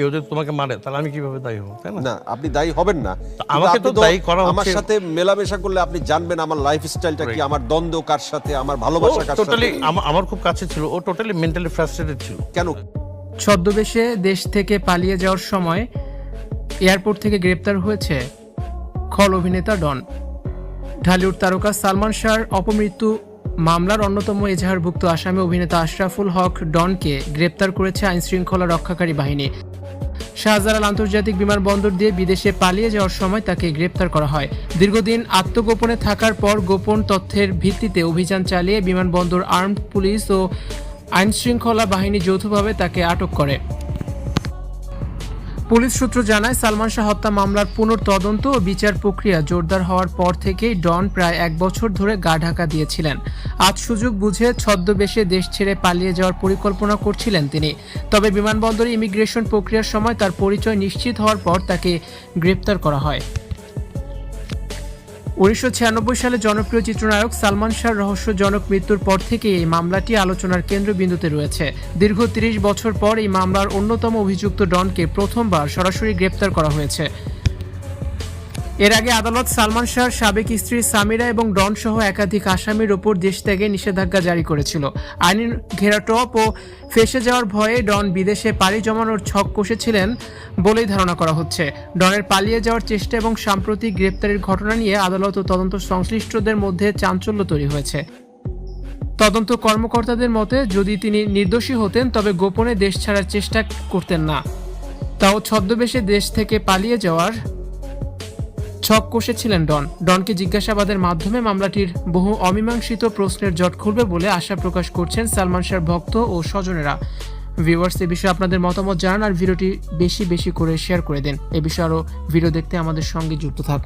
কেউ যদি তোমাকে মারে তাহলে আমি কিভাবে দায়ী হবো, তাই না? না, আপনি দায়ী হবেন না। আমাকে তো দায়ী করা হচ্ছে। আমার সাথে মেলামেশা করলে আপনি জানবেন আমার লাইফস্টাইলটা কি, আমার দ্বন্দ্ব কার সাথে, আমার ভালোবাসা কার সাথে। টোটালি আমার খুব কাছে ছিল, ও টোটালি মেন্টালি ফ্রাস্ট্রেটেড ছিল। কেন? ছদ্মবেশে দেশ থেকে পালিয়ে যাওয়ার সময় এয়ারপোর্ট থেকে গ্রেপ্তার হয়েছে খল অভিনেতা ডন। ঢালিউড তারকা সালমান শাহর অপমৃত্যু মামলার অন্যতম এজাহারভুক্ত আসামি অভিনেতা আশরাফুল হক ডনকে গ্রেপ্তার করেছে আইনশৃঙ্খলা রক্ষাকারী বাহিনী। শাহজালাল আন্তর্জাতিক বিমানবন্দর দিয়ে বিদেশে পালিয়ে যাওয়ার সময় তাকে গ্রেপ্তার করা হয়। দীর্ঘদিন আত্মগোপনে থাকার পর গোপন তথ্যের ভিত্তিতে অভিযান চালিয়ে বিমানবন্দর আর্মড পুলিশ ও আইনশৃঙ্খলা বাহিনী যৌথভাবে তাকে আটক করে। পুলিশ সূত্র জানায়, সালমান শাহ হত্যা মামলার পুনর্তদন্ত ও বিচার প্রক্রিয়া জোরদার হওয়ার পর থেকেই ডন প্রায় 1 বছর ধরে গা ঢাকা দিয়েছিলেন। আজ সুযোগ বুঝে ছদ্মবেশে দেশ ছেড়ে পালিয়ে যাওয়ার পরিকল্পনা করছিলেন তিনি। তবে বিমানবন্দরে ইমিগ্রেশন প্রক্রিয়ার সময় তার পরিচয় নিশ্চিত হওয়ার পর তাকে গ্রেপ্তার করা হয়। 1996 সালে জনপ্রিয় চিত্রনায়ক সালমান শাহর রহস্যজনক মৃত্যুর পর থেকে এই মামলাটি আলোচনার কেন্দ্রবিন্দুতে রয়েছে। দীর্ঘ 30 বছর পর এই মামলার অন্যতম অভিযুক্ত ডনকে প্রথমবার সরাসরি গ্রেপ্তার করা হয়েছে। এর আগে আদালত সালমান শাহর সাবেক স্ত্রী সামিরা এবং ডন সহ একাধিক আসামির ওপর দেশ ত্যাগে নিষেধাজ্ঞা জারি করেছিল। আইনের ঘেরাটোপ ও ফেঁসে যাওয়ার ভয়ে ডন বিদেশে পাড়ি জমানোর ছক কষেছিলেন বলেই ধারণা করা হচ্ছে। ডনের পালিয়ে যাওয়ার চেষ্টা এবং সাম্প্রতিক গ্রেপ্তারের ঘটনা নিয়ে আদালত ও তদন্ত সংশ্লিষ্টদের মধ্যে চাঞ্চল্য তৈরি হয়েছে। তদন্ত কর্মকর্তাদের মতে, যদি তিনি নির্দোষী হতেন তবে গোপনে দেশ ছাড়ার চেষ্টা করতেন না। তাও ছদ্মবেশে দেশ থেকে পালিয়ে যাওয়ার ছক কষেছিলেন ডনকে জিজ্ঞাসাবাদের মাধ্যমে মামলাটির বহু অমীমাংসিত প্রশ্নের জট খুলবে বলে আশা প্রকাশ করছেন সালমান শাহর ভক্ত ও স্বজনেরা। ভিউয়ার্স, এ বিষয়ে আপনাদের মতামত জানান আর ভিডিওটি বেশি বেশি করে শেয়ার করে দিন। এ বিষয়ে আরও ভিডিও দেখতে আমাদের সঙ্গে যুক্ত থাকুন।